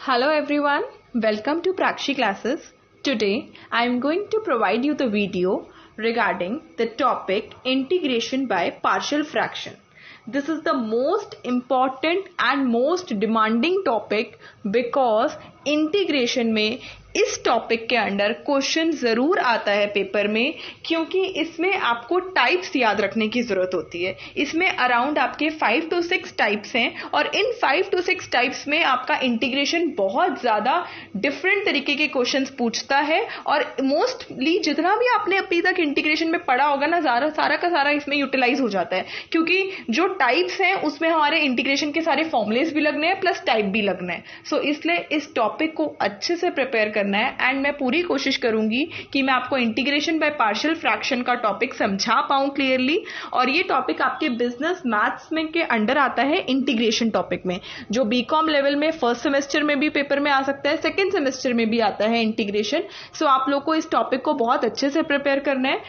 Hello everyone, welcome to Prakshi classes. Today I am going to provide you the video regarding the topic integration by partial fraction. This is the most important and most demanding topic because integration में इस topic के under question ज़रूर आता है paper में, क्योंकि इसमें आपको टाइप्स याद रखने की ज़रूरत होती है. इसमें अराउंड आपके 5 to 6 टाइप्स हैं और इन 5 to 6 टाइप्स में आपका इंटीग्रेशन बहुत ज़्यादा डिफरेंट तरीके के क्वेश्चंस पूछता है. और मोस्टली जितना भी आपने अभी तक इंटीग्रेशन में पढ़ा होगा ना, सारा का सारा इसमें यूटिलाइज हो जाता है, क्योंकि जो टाइप्स हैं उसमें हमारे इंटीग्रेशन के सारे फॉर्मुलेस भी लगने हैं प्लस टाइप भी लगना है. सो इसलिए इस टॉपिक को अच्छे से प्रिपेयर करना है एंड मैं पूरी कोशिश करूंगी कि मैं आपको इंटीग्रेशन बाय पार्शियल फ्रैक्शन का टॉपिक समझा पाऊं क्लियरली. और ये टॉपिक आपके बिजनेस मैथ्स में के अंडर आता है इंटीग्रेशन टॉपिक में, जो बीकॉम लेवल में फर्स्ट सेमेस्टर में भी पेपर में आ सकता है, सेकेंड सेमेस्टर में भी आता है इंटीग्रेशन. सो आप लोग को इस टॉपिक को बहुत अच्छे से प्रिपेयर करना है.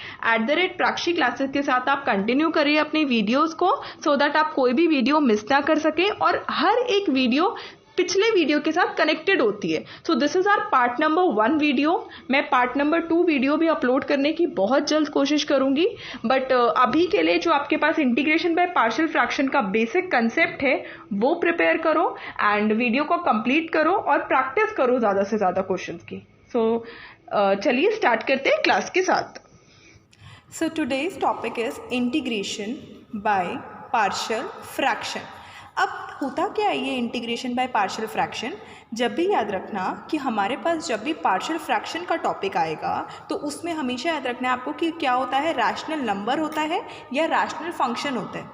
@prakshi क्लासेस के साथ आप कंटिन्यू करिए अपनी वीडियोज को, सो दैट आप कोई भी वीडियो मिस ना कर सके और हर एक वीडियो पिछले वीडियो के साथ कनेक्टेड होती है. So this is our part number 1 video. मैं पार्ट नंबर 2 वीडियो भी अपलोड करने की बहुत जल्द कोशिश करूंगी, बट अभी के लिए जो आपके पास इंटीग्रेशन बाय पार्शियल फ्रैक्शन का बेसिक कंसेप्ट है वो प्रिपेयर करो एंड वीडियो को कंप्लीट करो और प्रैक्टिस करो ज़्यादा से ज़्यादा क्वेश्चंस की. सो चलिए स्टार्ट करते हैं क्लास के साथ. So today's topic is integration by partial fraction. अब होता क्या है ये इंटीग्रेशन बाय पार्शियल फ्रैक्शन? जब भी याद रखना कि हमारे पास जब भी पार्शियल फ्रैक्शन का टॉपिक आएगा तो उसमें हमेशा याद रखना है आपको कि क्या होता है, रैशनल नंबर होता है या रैशनल फंक्शन होता है.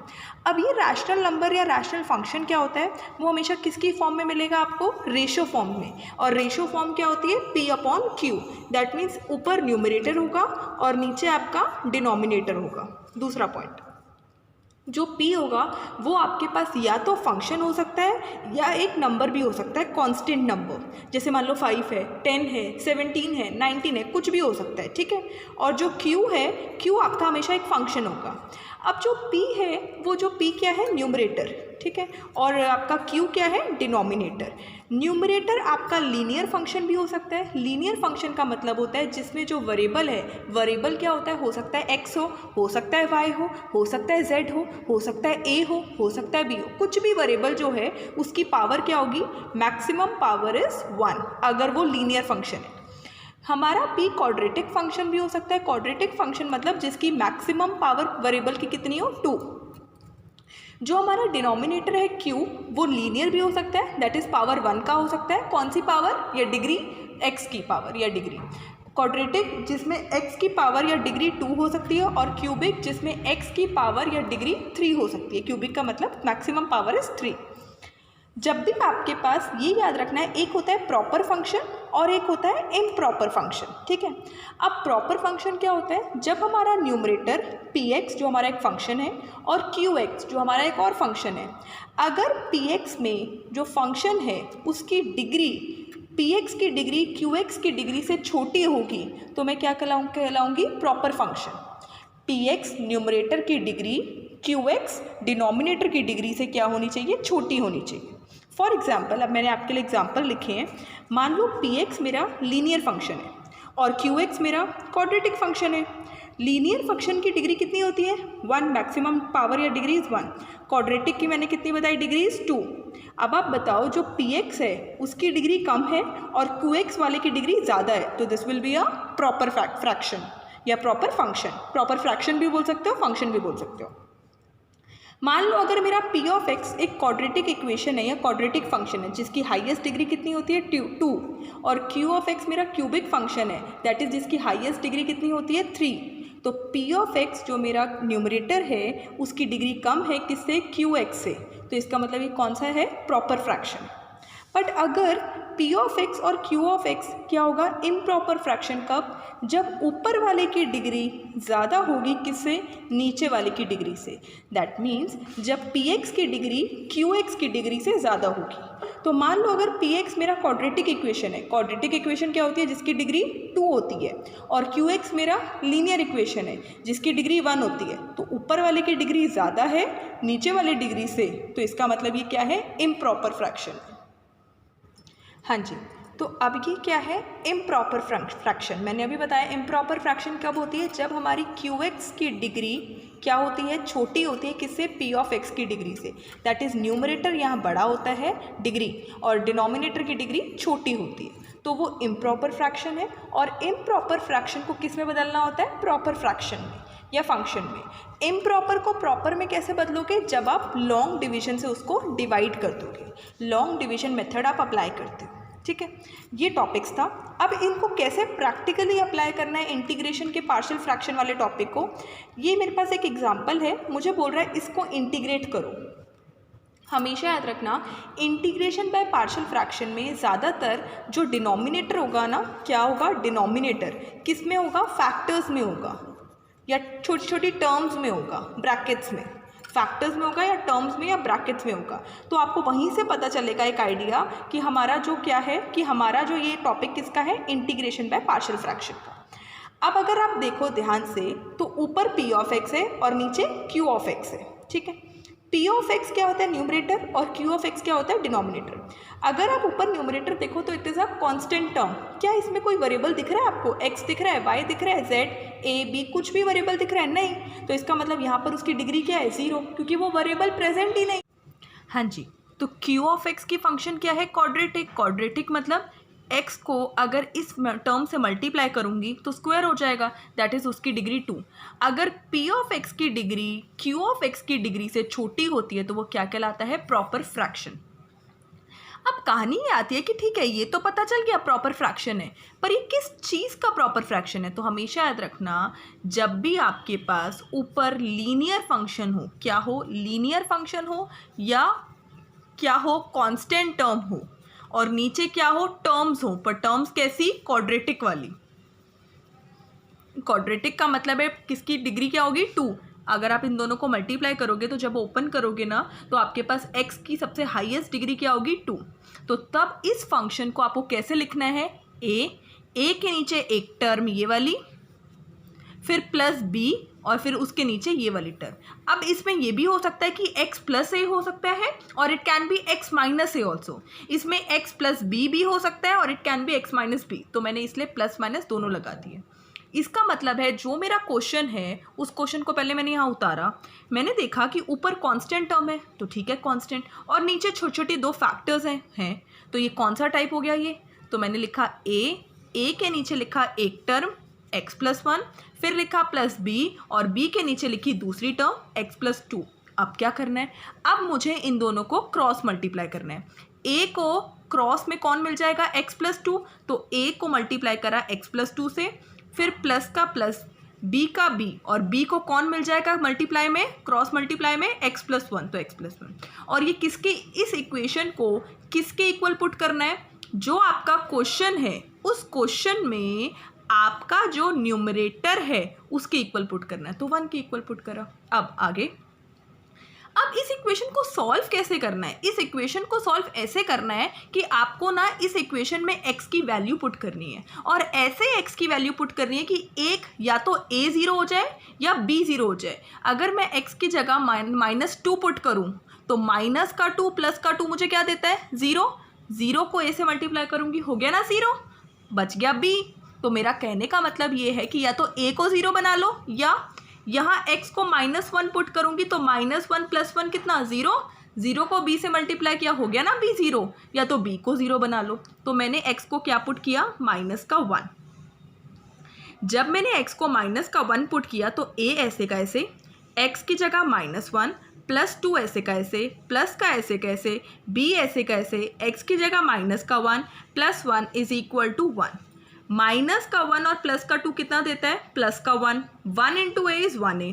अब ये रैशनल नंबर या रैशनल फंक्शन क्या होता है, वो हमेशा किसकी फॉर्म में मिलेगा आपको? रेशो फॉर्म में. और रेशो फॉर्म क्या होती है? P/Q. दैट मीन्स ऊपर न्यूमरेटर होगा और नीचे आपका डिनोमिनेटर होगा. दूसरा पॉइंट, जो P होगा वो आपके पास या तो फंक्शन हो सकता है या एक नंबर भी हो सकता है, कांस्टेंट नंबर. जैसे मान लो 5 है, 10 है, 17 है, 19 है, कुछ भी हो सकता है, ठीक है. और जो Q है, Q आपका हमेशा एक फंक्शन होगा. अब जो P है, वो जो P क्या है? न्यूमरेटर, ठीक है. और आपका Q क्या है? डिनोमिनेटर. न्यूमरेटर आपका लीनियर फंक्शन भी हो सकता है. लीनियर फंक्शन का मतलब होता है जिसमें जो वेरिएबल है, वेरिएबल क्या होता है? हो सकता है x हो सकता है y हो सकता है z हो सकता है a हो सकता है b हो. कुछ भी वेरिएबल जो है उसकी पावर क्या होगी? मैक्सिमम पावर इज 1 अगर वो लीनियर फंक्शन है. हमारा P क्वाड्रेटिक फंक्शन भी हो सकता है. क्वाड्रेटिक फंक्शन मतलब जिसकी मैक्सिमम पावर वेरिएबल की कितनी हो? 2. जो हमारा डिनोमिनेटर है Q, वो लीनियर भी हो सकता है, दैट इज पावर 1 का हो सकता है. कौन सी पावर? या डिग्री, x की पावर या डिग्री. क्वाड्रेटिक जिसमें x की पावर या डिग्री 2 हो सकती है और क्यूबिक जिसमें x की पावर या डिग्री 3 हो सकती है. क्यूबिक का मतलब मैक्सिमम पावर इज 3. जब भी आपके पास ये याद रखना है, एक होता है प्रॉपर फंक्शन और एक होता है इम्प्रॉपर फंक्शन, ठीक है. अब प्रॉपर फंक्शन क्या होता है? जब हमारा न्यूमरेटर px जो हमारा एक फंक्शन है और qx जो हमारा एक और फंक्शन है, अगर px में जो फंक्शन है उसकी डिग्री px की डिग्री qx की डिग्री से छोटी होगी तो मैं क्या कहलाऊंगी? Proper function. px न्यूमरेटर की डिग्री qx डिनोमिनेटर की डिग्री से क्या होनी चाहिए? छोटी होनी चाहिए. फॉर एग्जाम्पल, अब मैंने आपके लिए एग्जाम्पल लिखे हैं. मान लो px मेरा लीनियर फंक्शन है और qx मेरा क्वाड्रेटिक फंक्शन है. लीनियर फंक्शन की डिग्री कितनी होती है? 1. मैक्सिमम पावर या डिग्री इज 1. क्वाड्रेटिक की मैंने कितनी बताई? Degree is 2. अब आप बताओ जो px है उसकी डिग्री कम है और qx वाले की डिग्री ज़्यादा है, तो this will be a proper fraction या प्रॉपर फंक्शन. प्रॉपर फ्रैक्शन भी बोल सकते हो, फंक्शन भी बोल सकते हो. मान लो अगर मेरा p ऑफ x एक क्वाड्रेटिक इक्वेशन है या क्वाड्रेटिक फंक्शन है जिसकी हाईएस्ट डिग्री कितनी होती है? 2. और q ऑफ x मेरा क्यूबिक फंक्शन है, दैट इज जिसकी हाईएस्ट डिग्री कितनी होती है? 3. तो p ऑफ x जो मेरा न्यूमरेटर है उसकी डिग्री कम है किससे? qx से. तो इसका मतलब ये कौन सा है? Proper fraction. बट अगर p ऑफ x और q ऑफ x क्या होगा? Improper fraction. कब? जब ऊपर वाले की डिग्री ज़्यादा होगी किससे? नीचे वाले की डिग्री से. दैट मीन्स जब px की डिग्री qx की डिग्री से ज़्यादा होगी. तो मान लो अगर px मेरा क्वाड्रेटिक इक्वेशन है. क्वाड्रेटिक इक्वेशन क्या होती है? जिसकी डिग्री 2 होती है. और qx मेरा लीनियर इक्वेशन है जिसकी डिग्री 1 होती है. तो ऊपर वाले की डिग्री ज़्यादा है नीचे वाले डिग्री से, तो इसका मतलब ये क्या है? Improper fraction. हाँ जी, तो अब ये क्या है, इम्प्रॉपर फ्रैक्शन। मैंने अभी बताया इम्प्रॉपर फ्रैक्शन कब होती है, जब हमारी QX की डिग्री क्या होती है, छोटी होती है किससे, P ऑफ X की डिग्री से। दैट इज़ न्यूमरेटर यहाँ बड़ा होता है डिग्री और डिनोमिनेटर की डिग्री छोटी होती है, तो वो इम्प्रॉपर फ्रैक्शन है। और इम्प्रॉपर फ्रैक्शन को किस में बदलना होता है, प्रॉपर फ्रैक्शन में या फंक्शन में। इम्प्रॉपर को प्रॉपर में कैसे बदलोगे, जब आप लॉन्ग डिवीजन से उसको डिवाइड कर दोगे, लॉन्ग डिवीजन मेथड आप अप्लाई करते हो। ठीक है, ये टॉपिक्स था। अब इनको कैसे प्रैक्टिकली अप्लाई करना है इंटीग्रेशन के पार्शियल फ्रैक्शन वाले टॉपिक को, ये मेरे पास एक एग्जांपल है, मुझे बोल रहा है इसको इंटीग्रेट करो। हमेशा याद रखना, इंटीग्रेशन बाय पार्शियल फ्रैक्शन में ज़्यादातर जो डिनोमिनेटर होगा ना, क्या होगा, डिनोमिनेटर किस में होगा, फैक्टर्स में होगा या छोटी छोटी टर्म्स में होगा, ब्रैकेट्स में, फैक्टर्स में होगा या टर्म्स में या ब्रैकेट्स में होगा। तो आपको वहीं से पता चलेगा एक आइडिया कि हमारा जो क्या है, कि हमारा जो ये टॉपिक किसका है, इंटीग्रेशन बाय पार्शियल फ्रैक्शन का। अब अगर आप देखो ध्यान से, तो ऊपर P ऑफ X है और नीचे Q ऑफ X है। ठीक है, P ऑफ X क्या होता है, न्यूमरेटर, और Q ऑफ X क्या होता है, डिनोमिनेटर। अगर आप ऊपर न्यूमरेटर देखो तो it is a constant term. क्या इसमें कोई वेरिएबल दिख रहा है आपको, X दिख रहा है, Y दिख रहा है, Z A B कुछ भी वेरिएबल दिख रहा है, नहीं। तो इसका मतलब यहाँ पर उसकी डिग्री क्या है, 0, क्योंकि वो वेरिएबल प्रेजेंट ही नहीं। हाँ जी, तो Q ऑफ X की फंक्शन क्या है, क्वाड्रेटिक। क्वाड्रेटिक मतलब x को अगर इस टर्म से मल्टीप्लाई करूंगी तो स्क्वायर हो जाएगा, दैट इज उसकी डिग्री 2। अगर P ऑफ X की डिग्री Q ऑफ X की डिग्री से छोटी होती है तो वो क्या कहलाता है, प्रॉपर फ्रैक्शन। अब कहानी ये आती है कि ठीक है, ये तो पता चल गया प्रॉपर फ्रैक्शन है, पर ये किस चीज़ का प्रॉपर फ्रैक्शन है। तो हमेशा याद रखना, जब भी आपके पास ऊपर लीनियर फंक्शन हो, क्या हो, लीनियर फंक्शन हो, या क्या हो, कांस्टेंट टर्म हो, और नीचे क्या हो, टर्म्स हो, पर टर्म्स कैसी, क्वाड्रेटिक वाली। क्वाड्रेटिक का मतलब है किसकी डिग्री क्या होगी, 2। अगर आप इन दोनों को मल्टीप्लाई करोगे तो जब ओपन करोगे ना, तो आपके पास x की सबसे हाईएस्ट डिग्री क्या होगी, 2। तो तब इस फंक्शन को आपको कैसे लिखना है, a के नीचे एक टर्म ये वाली, फिर प्लस b, और फिर उसके नीचे ये वाली टर्म। अब इसमें ये भी हो सकता है कि x प्लस a हो सकता है, और it can be x minus a also. इसमें x प्लस b भी हो सकता है, और it can be x minus b। तो मैंने इसलिए प्लस माइनस दोनों लगा दिए। इसका मतलब है जो मेरा क्वेश्चन है, उस क्वेश्चन को पहले मैंने यहाँ उतारा, मैंने देखा कि ऊपर कांस्टेंट टर्म है, तो ठीक है कांस्टेंट, और नीचे छोटे छोटे दो फैक्टर्स हैं, तो ये कौन सा टाइप हो गया ये। तो मैंने लिखा a के नीचे लिखा एक टर्म x प्लस 1, फिर लिखा प्लस b, और b के नीचे लिखी दूसरी टर्म x प्लस 2। अब क्या करना है, अब मुझे इन दोनों को क्रॉस मल्टीप्लाई करना है। a को क्रॉस में कौन मिल जाएगा, x प्लस 2, तो a को मल्टीप्लाई करा x प्लस 2 से, फिर प्लस का प्लस, b का b, और b को कौन मिल जाएगा मल्टीप्लाई में, क्रॉस मल्टीप्लाई में, x प्लस 1, तो x प्लस 1। और ये किसके, इस इक्वेशन को किसके इक्वल पुट करना है, जो आपका क्वेश्चन है उस क्वेश्चन में आपका जो न्यूमरेटर है उसके इक्वल पुट करना है, तो 1 के इक्वल पुट करा। अब आगे, अब इस इक्वेशन को सॉल्व कैसे करना है, इस इक्वेशन को सॉल्व ऐसे करना है कि आपको ना इस इक्वेशन में x की वैल्यू पुट करनी है, और ऐसे x की वैल्यू पुट करनी है कि एक या तो a 0 हो जाए या b 0 हो जाए। अगर मैं x की जगह -2 पुट करूं तो माइनस का 2 प्लस का 2 मुझे क्या देता है, 0। 0 को a से मल्टीप्लाई करूंगी, हो गया ना 0, बच गया b। तो मेरा कहने का मतलब ये है कि या तो a को 0 बना लो, या यहाँ x को -1 पुट करूंगी तो -1 प्लस 1 कितना, 0। 0 को b से मल्टीप्लाई किया, हो गया ना b 0, या तो b को 0 बना लो। तो मैंने x को क्या पुट किया, -1। जब मैंने x को -1 पुट किया तो a ऐसे का ऐसे, x की जगह -1, +2 ऐसे का ऐसे, प्लस का ऐसे कैसे, b ऐसे का ऐसे, x की जगह -1 + 1 इज इक्वल टू 1। माइनस का 1 और प्लस का 2 कितना देता है, प्लस का 1। 1 into A is 1a,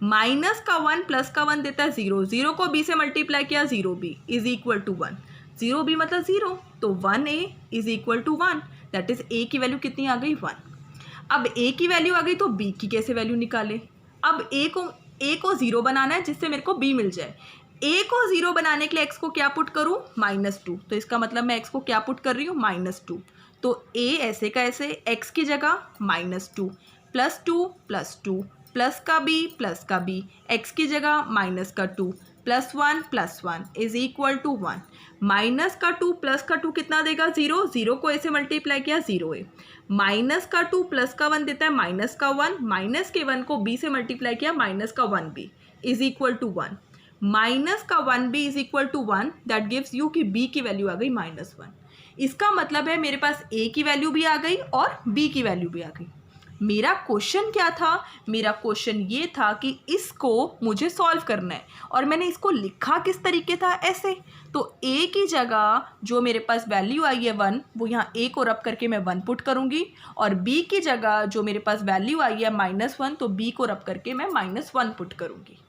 minus का 1 प्लस का 1 देता है 0। 0 को b से मल्टीप्लाई किया, 0b is equal to 1। 0b मतलब 0, तो 1a is equal to 1, that is a की वैल्यू कितनी आ गई, 1। अब a की वैल्यू आ गई तो b की कैसे वैल्यू निकाले। अब a को 0 बनाना है जिससे मेरे को b मिल जाए। a को 0 बनाने के लिए x को क्या पुट करूँ, -2। तो इसका मतलब मैं x को क्या पुट कर रही हूँ, -2। तो a ऐसे का ऐसे, x की जगह -2 +2 +2, प्लस का b, x की जगह -2 plus one is equal to 1, minus का 2 प्लस का 2 कितना देगा 0, 0 को ए से मल्टीप्लाई किया 0a, माइनस का 2 प्लस का 1 देता है माइनस का 1, माइनस के 1 को b से मल्टीप्लाई किया माइनस का 1b is equal to 1, minus का 1b is equal to 1, that gives you कि b की वैल्यू आ गई -1। इसका मतलब है मेरे पास a की वैल्यू भी आ गई और b की वैल्यू भी आ गई। मेरा क्वेश्चन क्या था, मेरा क्वेश्चन ये था कि इसको मुझे सॉल्व करना है और मैंने इसको लिखा किस तरीके था, ऐसे। तो a की जगह जो मेरे पास वैल्यू आई है 1, वो यहाँ a को रब करके मैं 1 पुट करूँगी, और b की जगह जो मेरे पास वैल्यू आई है -1, तो b को रब करके मैं -1 पुट करूँगी।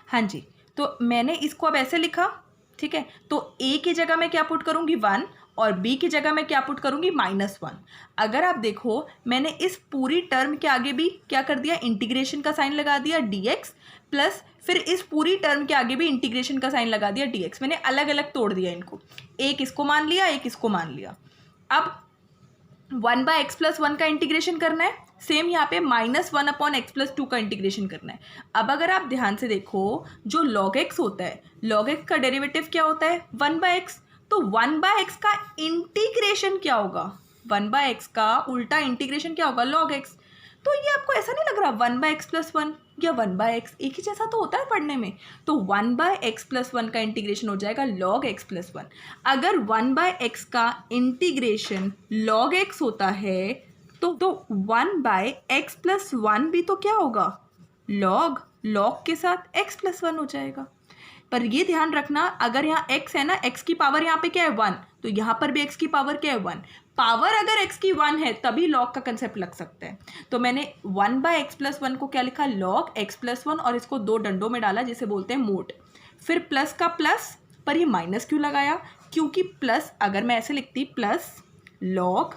हाँ जी, तो मैंने इसको अब ऐसे लिखा, ठीक है। तो a की जगह मैं क्या पुट करूँगी 1 और b की जगह मैं क्या पुट करूँगी -1। अगर आप देखो मैंने इस पूरी टर्म के आगे भी क्या कर दिया, इंटीग्रेशन का साइन लगा दिया dx, प्लस फिर इस पूरी टर्म के आगे भी इंटीग्रेशन का साइन लगा दिया dx। मैंने अलग अलग तोड़ दिया इनको, एक इसको मान लिया एक इसको मान लिया। अब 1/x+1 का इंटीग्रेशन करना है, सेम यहाँ पे -1/x+2 का इंटीग्रेशन करना है। अब अगर आप ध्यान से देखो, जो log x होता है, log x का डेरिवेटिव क्या होता है 1/x, तो 1/x का इंटीग्रेशन क्या होगा, 1/x का उल्टा इंटीग्रेशन क्या होगा log x। तो ये आपको ऐसा नहीं लग रहा 1/x+1 या 1/x एक ही जैसा तो होता है पढ़ने में, तो 1/x+1 का इंटीग्रेशन हो जाएगा log x+1। अगर 1/x का इंटीग्रेशन log x होता है तो 1/x+1 भी तो क्या होगा log के साथ x+1 हो जाएगा। पर ये ध्यान रखना, अगर यहाँ x है ना, x की पावर यहाँ पे क्या है 1, तो यहाँ पर भी x की पावर क्या है 1। पावर अगर x की 1 है तभी log का कंसेप्ट लग सकता है। तो मैंने 1/x+1 को क्या लिखा log x+1, और इसको 2 डंडों में डाला जिसे बोलते हैं मोड। फिर प्लस का प्लस, पर ये माइनस क्यों लगाया, क्योंकि प्लस अगर मैं ऐसे लिखती प्लस log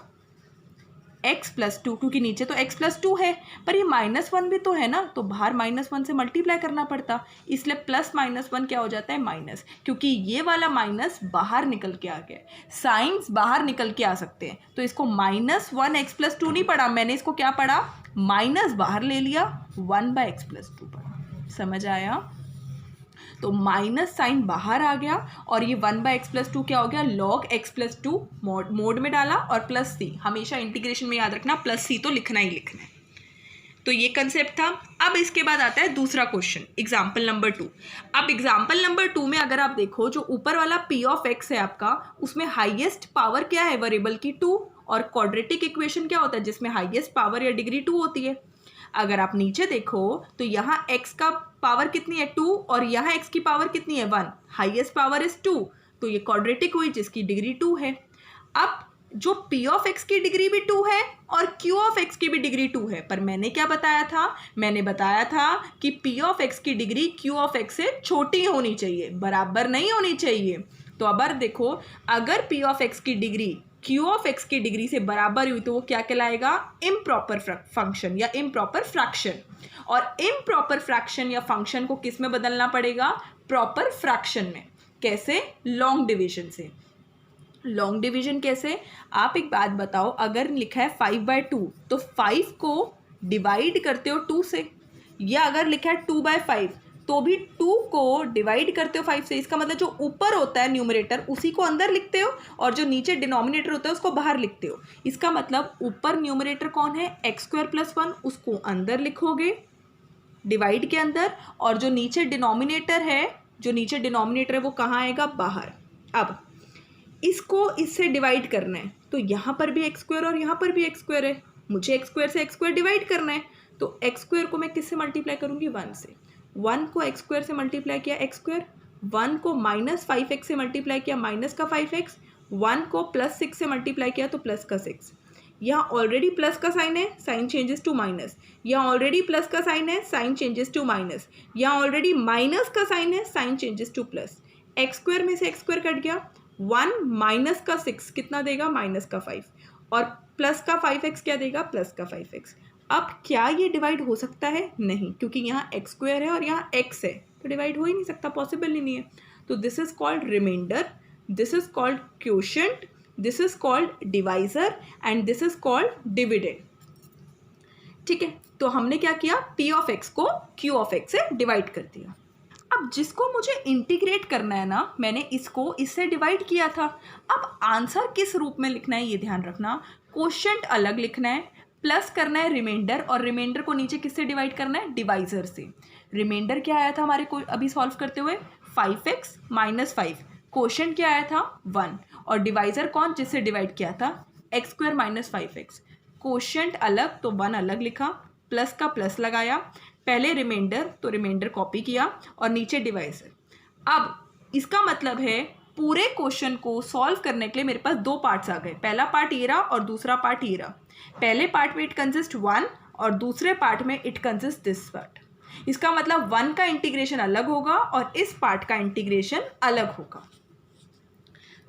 x+2, क्योंकि नीचे तो x+2 है, पर ये -1 भी तो है ना, तो बाहर -1 से मल्टीप्लाई करना पड़ता, इसलिए प्लस -1 क्या हो जाता है माइनस, क्योंकि ये वाला माइनस बाहर निकल के आ गया। साइंस बाहर निकल के आ सकते हैं, तो इसको -1x+2 नहीं पढ़ा मैंने, इसको क्या पढ़ा, माइनस बाहर ले लिया, 1/x+2 पढ़ा। समझ आया? तो माइनस साइन बाहर आ गया और ये 1/x+2 क्या हो गया log x+2, मोड में डाला, और प्लस c, हमेशा इंटीग्रेशन में याद रखना प्लस c तो लिखना ही लिखना है। तो ये कंसेप्ट था। अब इसके बाद आता है दूसरा क्वेश्चन, एग्जाम्पल नंबर 2। अब एग्जाम्पल नंबर 2 में अगर आप देखो, जो ऊपर वाला p ऑफ x है आपका, उसमें हाईएस्ट पावर क्या है वेरिएबल की 2, और क्वाड्रेटिक इक्वेशन क्या होता है जिसमें हाईएस्ट पावर या डिग्री 2 होती है। अगर आप नीचे देखो तो यहाँ x का पावर कितनी है 2, और यहाँ x की पावर कितनी है 1, हाईएस्ट पावर इज 2, तो ये क्वाड्रेटिक हुई जिसकी डिग्री 2 है। अब जो p ऑफ x की डिग्री भी 2 है और q ऑफ x की भी डिग्री 2 है, पर मैंने क्या बताया था, मैंने बताया था कि p ऑफ x की डिग्री q ऑफ x से छोटी होनी चाहिए, बराबर नहीं होनी चाहिए। तो अब देखो, अगर p ऑफ x की डिग्री q ऑफ x की डिग्री से बराबर हुई तो वो क्या कहलाएगा, इम्प्रॉपर फंक्शन या इम्प्रॉपर फ्रैक्शन। और इम्प्रॉपर फ्रैक्शन या फंक्शन को किस में बदलना पड़ेगा, प्रॉपर फ्रैक्शन में। कैसे, लॉन्ग डिवीजन से। लॉन्ग डिवीजन कैसे, आप एक बात बताओ, अगर लिखा है 5/2 तो 5 को डिवाइड करते हो 2 से, या अगर लिखा है 2/5 तो भी 2 को डिवाइड करते हो 5 से। इसका मतलब जो ऊपर होता है न्यूमरेटर उसी को अंदर लिखते हो, और जो नीचे डिनोमिनेटर होता है उसको बाहर लिखते हो। इसका मतलब ऊपर न्यूमरेटर कौन है, x²+1, उसको अंदर लिखोगे डिवाइड के अंदर, और जो नीचे डिनोमिनेटर है वो कहाँ आएगा, बाहर। अब इसको इससे डिवाइड करना है, तो यहाँ पर भी x² और यहाँ पर भी x² है, मुझे x² से x² डिवाइड करना है, तो x² को मैं किससे मल्टीप्लाई करूँगी, 1 से। 1 को x² से मल्टीप्लाई किया x², 1 को -5x से मल्टीप्लाई किया माइनस का 5x, 1 को +6 से मल्टीप्लाई किया तो प्लस का 6। यहाँ ऑलरेडी प्लस का साइन है, साइन चेंजेस टू माइनस, यहाँ ऑलरेडी प्लस का साइन है, साइन चेंजेस टू माइनस, यहाँ ऑलरेडी माइनस का साइन है, sign changes to plus. x² में से x² कट गया, 1 माइनस का 6 कितना देगा, माइनस का 5, और प्लस का 5x क्या देगा, प्लस का 5x। अब क्या ये डिवाइड हो सकता है, नहीं, क्योंकि यहाँ x² है और यहाँ x है, तो डिवाइड हो ही नहीं सकता, पॉसिबल ही नहीं है। तो this is called remainder, this is called quotient, this is called divisor, and this is called dividend. ठीक है, तो हमने क्या किया, p ऑफ x को q ऑफ x से डिवाइड कर दिया। अब जिसको मुझे इंटीग्रेट करना है ना, मैंने इसको इससे डिवाइड किया था। अब आंसर किस रूप में लिखना है ये ध्यान रखना। क्वोशिएंट अलग लिखना है, प्लस करना है रिमाइंडर, और रिमाइंडर को नीचे किससे डिवाइड करना है, डिवाइजर से। रिमाइंडर क्या आया था हमारे को अभी सॉल्व करते हुए, 5x - 5। क्वोशिएंट क्या आया था, 1, और डिवाइजर कौन, जिससे डिवाइड किया था, x² - 5x। क्वोशिएंट अलग तो 1 अलग लिखा, प्लस का प्लस लगाया, पहले रिमाइंडर तो रिमाइंडर कॉपी किया और नीचे डिवाइजर। अब इसका मतलब है पूरे क्वेश्चन को सॉल्व करने के लिए मेरे पास दो पार्ट्स आ गए। पहला पार्ट ये रहा और दूसरा पार्ट ये रहा। पहले पार्ट में इट कंसिस्ट 1 और दूसरे पार्ट में इट कंसिस्ट दिस पार्ट। इसका मतलब 1 का इंटीग्रेशन अलग होगा और इस पार्ट का इंटीग्रेशन अलग होगा।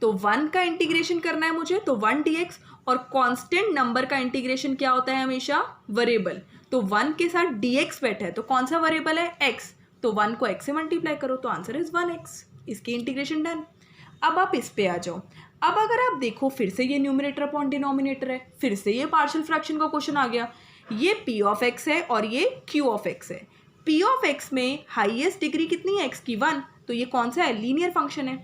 तो 1 का इंटीग्रेशन करना है मुझे, तो 1 dx, और कांस्टेंट नंबर का इंटीग्रेशन क्या होता है हमेशा, वेरिएबल। तो 1 के साथ dx बैठा है तो कौन सा वेरिएबल है, x। तो 1 को x से मल्टीप्लाई करो तो आंसर इज 1x। इसकी इंटीग्रेशन डन। अब आप इस पे आ जाओ। अब अगर आप देखो फिर से ये न्यूमरेटर अपॉन डिनोमिनेटर है, फिर से ये पार्शियल फ्रैक्शन का क्वेश्चन आ गया। ये p ऑफ x है और ये q ऑफ x है। p ऑफ x में हाईएस्ट डिग्री कितनी है, x की 1, तो ये कौन सा है, लीनियर फंक्शन है।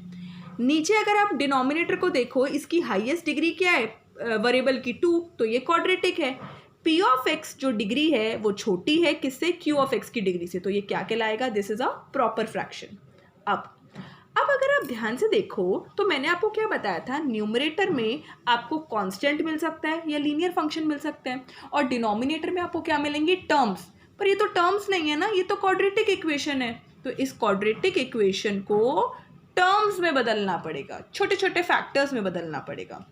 नीचे अगर आप डिनोमिनेटर को देखो, इसकी हाईएस्ट डिग्री क्या है, वेरिएबल की 2, तो ये क्वाड्रेटिक है। p ऑफ x जो डिग्री है वो छोटी है किससे, q ऑफ x की डिग्री से, तो ये क्या कहलाएगा, this is a proper fraction. अब अगर आप ध्यान से देखो तो मैंने आपको क्या बताया था, न्यूमरेटर में आपको कांस्टेंट मिल सकता है या लीनियर फंक्शन मिल सकता है, और डिनोमिनेटर में आपको क्या मिलेंगे, टर्म्स। पर ये तो टर्म्स नहीं है ना, ये तो क्वाड्रेटिक इक्वेशन है। तो इस क्वाड्रेटिक इक्वेशन को टर्म्स में बदलना पड़ेगा, छोटे छोटे फैक्टर्स में बदलना पड़ेगा।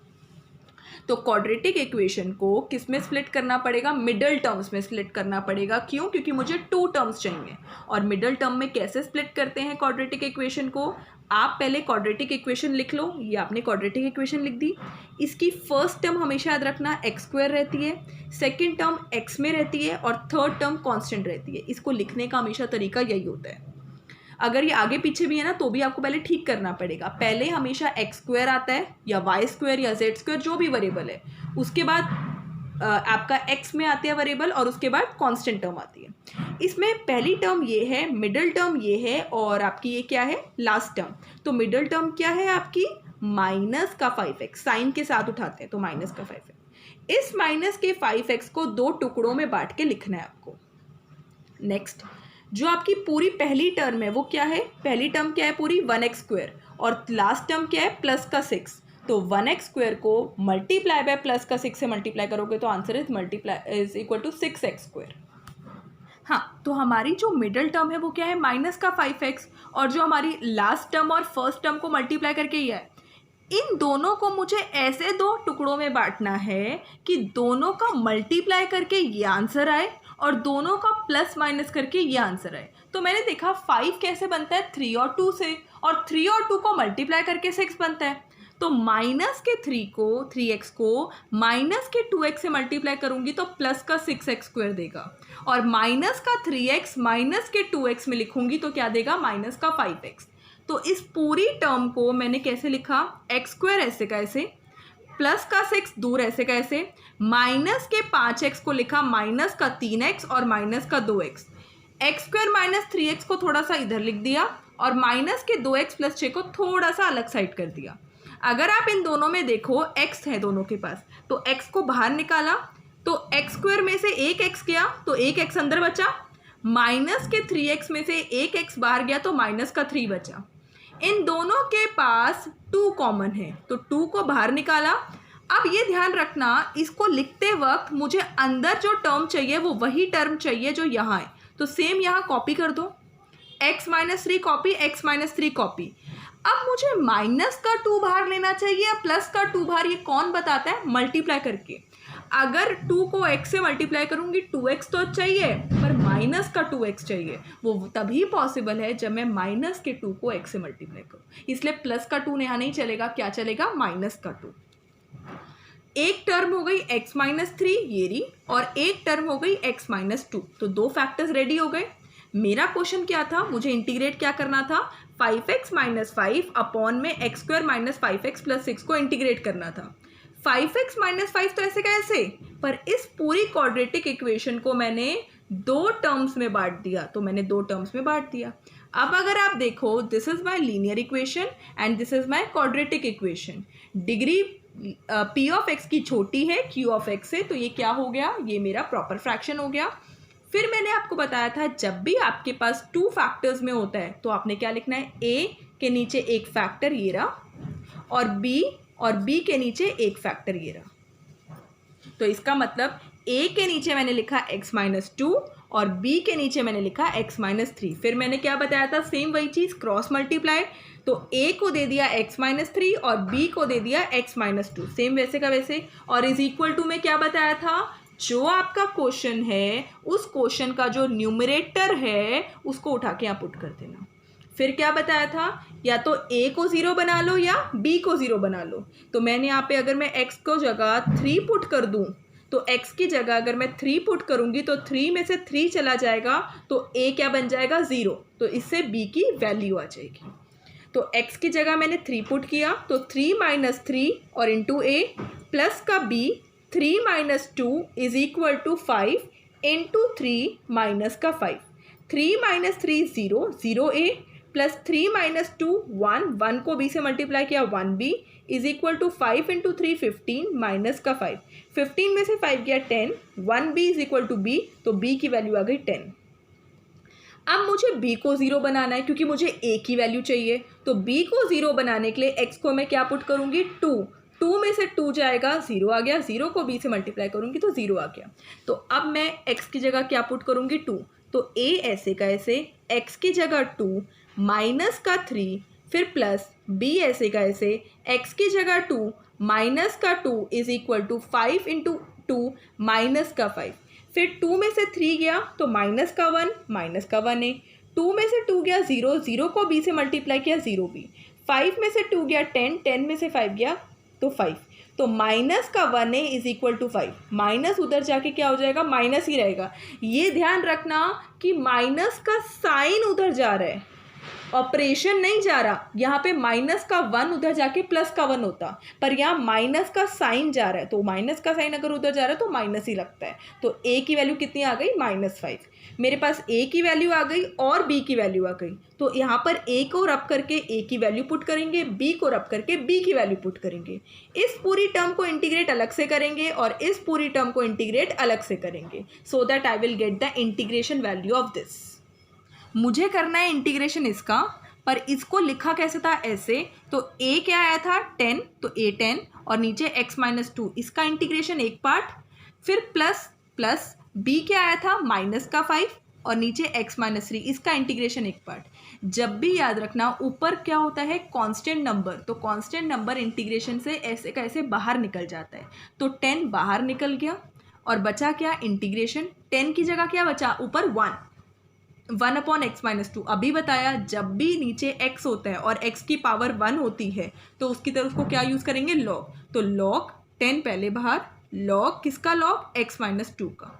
तो क्वाड्रेटिक इक्वेशन को किस में स्प्लिट करना पड़ेगा, मिडल टर्म्स में स्प्लिट करना पड़ेगा। क्यों, क्योंकि मुझे 2 टर्म्स चाहिए। और मिडल टर्म में कैसे स्प्लिट करते हैं क्वाड्रेटिक इक्वेशन को, आप पहले क्वाड्रेटिक इक्वेशन लिख लो। ये आपने क्वाड्रेटिक इक्वेशन लिख दी। इसकी फर्स्ट टर्म हमेशा याद रखना x² रहती है, सेकेंड टर्म x में रहती है और थर्ड टर्म कॉन्स्टेंट रहती है। इसको लिखने का हमेशा तरीका यही होता है। अगर ये आगे पीछे भी है ना तो भी आपको पहले ठीक करना पड़ेगा। पहले हमेशा x² आता है या y² या z², जो भी वेरिएबल है, उसके बाद आपका x में आते हैं वेरिएबल और उसके बाद कांस्टेंट टर्म आती है। इसमें पहली टर्म ये है, मिडिल टर्म ये है, और आपकी ये क्या है, लास्ट टर्म। तो मिडिल टर्म क्या है आपकी, माइनस का 5x, साइन के साथ उठाते हैं तो माइनस का 5x। इस माइनस के 5x को 2 टुकड़ों में बांट के लिखना है आपको। नेक्स्ट, जो आपकी पूरी पहली टर्म है वो क्या है, पहली टर्म क्या है पूरी, 1x², और लास्ट टर्म क्या है, प्लस का 6। तो 1x² को मल्टीप्लाई बाय प्लस का 6 से मल्टीप्लाई करोगे तो answer is equal to 6x²। हाँ, तो हमारी जो मिडल टर्म है वो क्या है, माइनस का 5x, और जो हमारी लास्ट टर्म और फर्स्ट टर्म को मल्टीप्लाई करके ये है। इन दोनों को मुझे ऐसे 2 टुकड़ों में बांटना है कि दोनों का मल्टीप्लाई करके ये आंसर आए और दोनों का प्लस माइनस करके ये आंसर आए। तो मैंने देखा 5 कैसे बनता है, 3 और 2 से, और 3 और 2 को मल्टीप्लाई करके 6 बनता है। तो माइनस के 3x को माइनस के 2x से मल्टीप्लाई करूंगी तो प्लस का 6x² देगा, और माइनस का 3x माइनस के 2x में लिखूंगी तो क्या देगा, माइनस का 5x। तो इस पूरी टर्म को मैंने कैसे लिखा, x² ऐसे का ऐसे, प्लस का 6 दूर ऐसे का ऐसे, माइनस के 5x को लिखा माइनस का 3x और माइनस का 2x, x² माइनस 3x को थोड़ा सा इधर लिख दिया और माइनस के 2x प्लस 6 को थोड़ा सा अलग साइड कर दिया। अगर आप इन दोनों में देखो x है दोनों के पास, तो x को बाहर निकाला तो x² में से एक x गया तो एक x अंदर बचा, माइनस के 3x में से एक x बाहर गया तो माइनस का 3 बचा। इन दोनों के पास 2 कॉमन है तो 2 को बाहर निकाला। अब ये ध्यान रखना, इसको लिखते वक्त मुझे अंदर जो टर्म चाहिए वो वही टर्म चाहिए जो यहाँ है, तो सेम यहाँ कॉपी कर दो, x-3 कॉपी, x-3 कॉपी। अब मुझे माइनस का 2 बाहर लेना चाहिए या प्लस का 2 बाहर, ये कौन बताता है, मल्टीप्लाई करके। अगर 2 को x से मल्टीप्लाई करूंगी 2x तो चाहिए, पर माइनस का 2x चाहिए। वो तभी पॉसिबल है जब मैं माइनस के 2 को x से मल्टीप्लाई करूँ, इसलिए प्लस का 2 यहाँ नहीं चलेगा, क्या चलेगा, माइनस का 2। एक टर्म हो गई x-3 ये रही, और एक टर्म हो गई x-2, तो 2 फैक्टर्स रेडी हो गए। मेरा क्वेश्चन क्या था, मुझे इंटीग्रेट क्या करना था, 5x - 5 अपॉन में x² - 5x + 6 को इंटीग्रेट करना था। 5x - 5 तो ऐसे का ऐसे, पर इस पूरी क्वाड्रेटिक इक्वेशन को मैंने 2 टर्म्स में बांट दिया, तो मैंने 2 टर्म्स में बांट दिया। अब अगर आप देखो, this is my linear equation and this is my quadratic equation. Degree p of x की छोटी है q ऑफ x से, तो ये क्या हो गया, ये मेरा प्रॉपर फ्रैक्शन हो गया। फिर मैंने आपको बताया था जब भी आपके पास 2 फैक्टर्स में होता है तो आपने क्या लिखना है, a के नीचे एक फैक्टर ये रहा और b के नीचे एक फैक्टर ये रहा। तो इसका मतलब a के नीचे मैंने लिखा x-2 और b के नीचे मैंने लिखा x-3। फिर मैंने क्या बताया था, सेम वही चीज़, क्रॉस मल्टीप्लाई। तो a को दे दिया x-3 और b को दे दिया x-2, सेम वैसे का वैसे। और इज इक्वल टू में क्या बताया था, जो आपका क्वेश्चन है उस क्वेश्चन का जो न्यूमरेटर है उसको उठा के यहाँ पुट कर देना। फिर क्या बताया था, या तो a को 0 बना लो या b को 0 बना लो। तो मैंने यहाँ पे अगर मैं x को जगह 3 पुट कर दूँ, तो x की जगह अगर मैं 3 पुट करूँगी तो 3 में से 3 चला जाएगा, तो a क्या बन जाएगा, 0। तो इससे b की वैल्यू आ जाएगी। तो x की जगह मैंने 3 पुट किया, तो 3 - 3 और इंटू a प्लस का b 3 - 2 is equal to 5 into 3 minus का 5। 3 - 3 0, 0a प्लस 3 - 2 1, 1 को b से मल्टीप्लाई किया 1b is equal to 5 into 3 15 minus का 5। 15 में से 5 गया 10, 1b is equal to b, तो b की वैल्यू आ गई 10। अब मुझे b को 0 बनाना है क्योंकि मुझे a की वैल्यू चाहिए। तो b को 0 बनाने के लिए x को मैं क्या पुट करूँगी, 2। 2 में से 2 जाएगा, 0 आ गया। 0 को b से मल्टीप्लाई करूँगी तो 0 आ गया। तो अब मैं x की जगह क्या पुट करूँगी, 2। तो a ऐसे का ऐसे, x की जगह 2 माइनस का 3, फिर प्लस b ऐसे का ऐसे, x की जगह 2 माइनस का 2 is equal to 5 into 2 minus का 5। फिर 2 में से 3 गया तो माइनस का 1, माइनस का 1 है। 2 में से 2 गया 0, 0 को b से मल्टीप्लाई किया 0b। 5 में से 2 गया 10, 10 में से 5 गया तो 5। तो माइनस का 1 है इज इक्वल टू 5। माइनस उधर जाके क्या हो जाएगा, माइनस ही रहेगा। ये ध्यान रखना कि माइनस का साइन उधर जा रहा है, ऑपरेशन नहीं जा रहा। यहाँ पे माइनस का 1 उधर जाके प्लस का 1 होता, पर यहाँ माइनस का साइन जा रहा है, तो माइनस का साइन अगर उधर जा रहा है तो माइनस ही लगता है। तो a की वैल्यू कितनी आ गई, -5। मेरे पास a की वैल्यू आ गई और b की वैल्यू आ गई। तो यहाँ पर a को रब करके a की वैल्यू पुट करेंगे, b को रब करके b की वैल्यू पुट करेंगे। इस पूरी टर्म को इंटीग्रेट अलग से करेंगे और इस पूरी टर्म को इंटीग्रेट अलग से करेंगे, so that I will get the integration value of this. मुझे करना है इंटीग्रेशन इसका, पर इसको लिखा कैसे था, ऐसे। तो a क्या आया था 10, तो a 10 और नीचे x-2, इसका इंटीग्रेशन एक पार्ट। फिर प्लस b क्या आया था माइनस का 5 और नीचे x-3, इसका इंटीग्रेशन एक पार्ट। जब भी याद रखना ऊपर क्या होता है, कांस्टेंट नंबर, तो कांस्टेंट नंबर इंटीग्रेशन से ऐसे का ऐसे बाहर निकल जाता है। तो 10 बाहर निकल गया और बचा क्या, इंटीग्रेशन। 10 की जगह क्या बचा, ऊपर 1 अपॉन x-2। अभी बताया जब भी नीचे x होता है और x की पावर 1 होती है तो उसकी तरफ उसको क्या यूज़ करेंगे, लॉग। तो लॉग 10 पहले बाहर, लॉग किसका, लॉग x-2 का।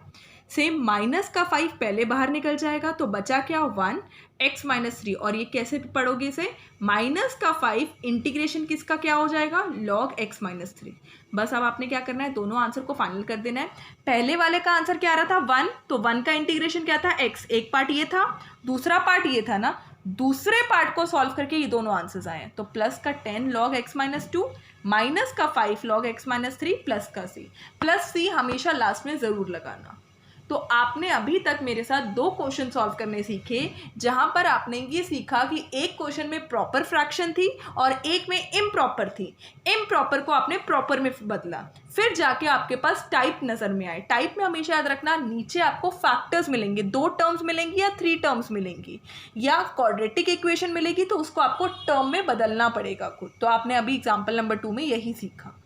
सेम माइनस का 5 पहले बाहर निकल जाएगा, तो बचा क्या, 1 x-3। और ये कैसे पढ़ोगे इसे, माइनस का 5 इंटीग्रेशन किसका क्या हो जाएगा, लॉग x-3। बस अब आपने क्या करना है, दोनों आंसर को फाइनल कर देना है। पहले वाले का आंसर क्या आ रहा था, 1, तो 1 का इंटीग्रेशन क्या था, x। एक पार्ट ये था, दूसरा पार्ट ये था ना। दूसरे पार्ट को सॉल्व करके ये दोनों आंसर्स आए। तो प्लस का 10 लॉग x-2 माइनस का 5 लॉग x-3 प्लस का c। प्लस c हमेशा लास्ट में ज़रूर लगाना। तो आपने अभी तक मेरे साथ 2 क्वेश्चन सॉल्व करने सीखे, जहां पर आपने ये सीखा कि एक क्वेश्चन में प्रॉपर फ्रैक्शन थी और एक में इम्प्रॉपर थी। इम्प्रॉपर को आपने प्रॉपर में बदला, फिर जाके आपके पास टाइप नज़र में आए। टाइप में हमेशा याद रखना, नीचे आपको फैक्टर्स मिलेंगे, 2 टर्म्स मिलेंगी या 3 टर्म्स मिलेंगी, या क्वाड्रेटिक इक्वेशन मिलेगी, तो उसको आपको टर्म में बदलना पड़ेगा खुद। तो आपने अभी एग्जाम्पल नंबर 2 में यही सीखा।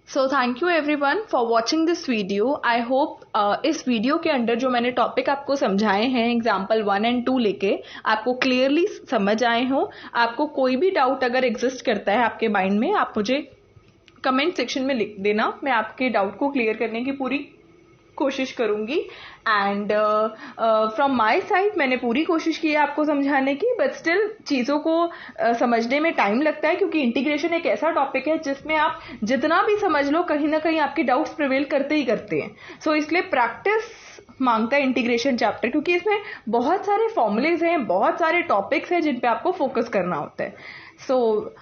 So thank you everyone for watching this video. I hope इस वीडियो के अंदर जो मैंने टॉपिक आपको समझाए हैं एग्जाम्पल 1 और 2 लेके आपको क्लियरली समझ आए हो। आपको कोई भी डाउट अगर एग्जिस्ट करता है आपके माइंड में, आप मुझे कमेंट सेक्शन में लिख देना, मैं आपके डाउट को क्लियर करने की पूरी कोशिश करूंगी। एंड फ्रॉम माय साइड मैंने पूरी कोशिश की है आपको समझाने की, बट स्टिल चीज़ों को समझने में टाइम लगता है, क्योंकि इंटीग्रेशन एक ऐसा टॉपिक है जिसमें आप जितना भी समझ लो कहीं ना कहीं आपके डाउट्स प्रिवेल करते ही करते हैं। सो इसलिए प्रैक्टिस मांगता है इंटीग्रेशन चैप्टर, क्योंकि इसमें बहुत सारे फॉर्मूलेज हैं, बहुत सारे टॉपिक्स हैं जिन पे आपको फोकस करना होता है. So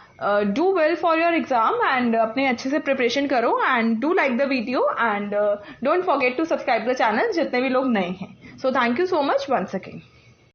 do well for your exam and अपने अच्छे से प्रिपरेशन करो and do like the video and don't forget to subscribe the channel जितने भी लोग नए हैं. So thank you so much once again.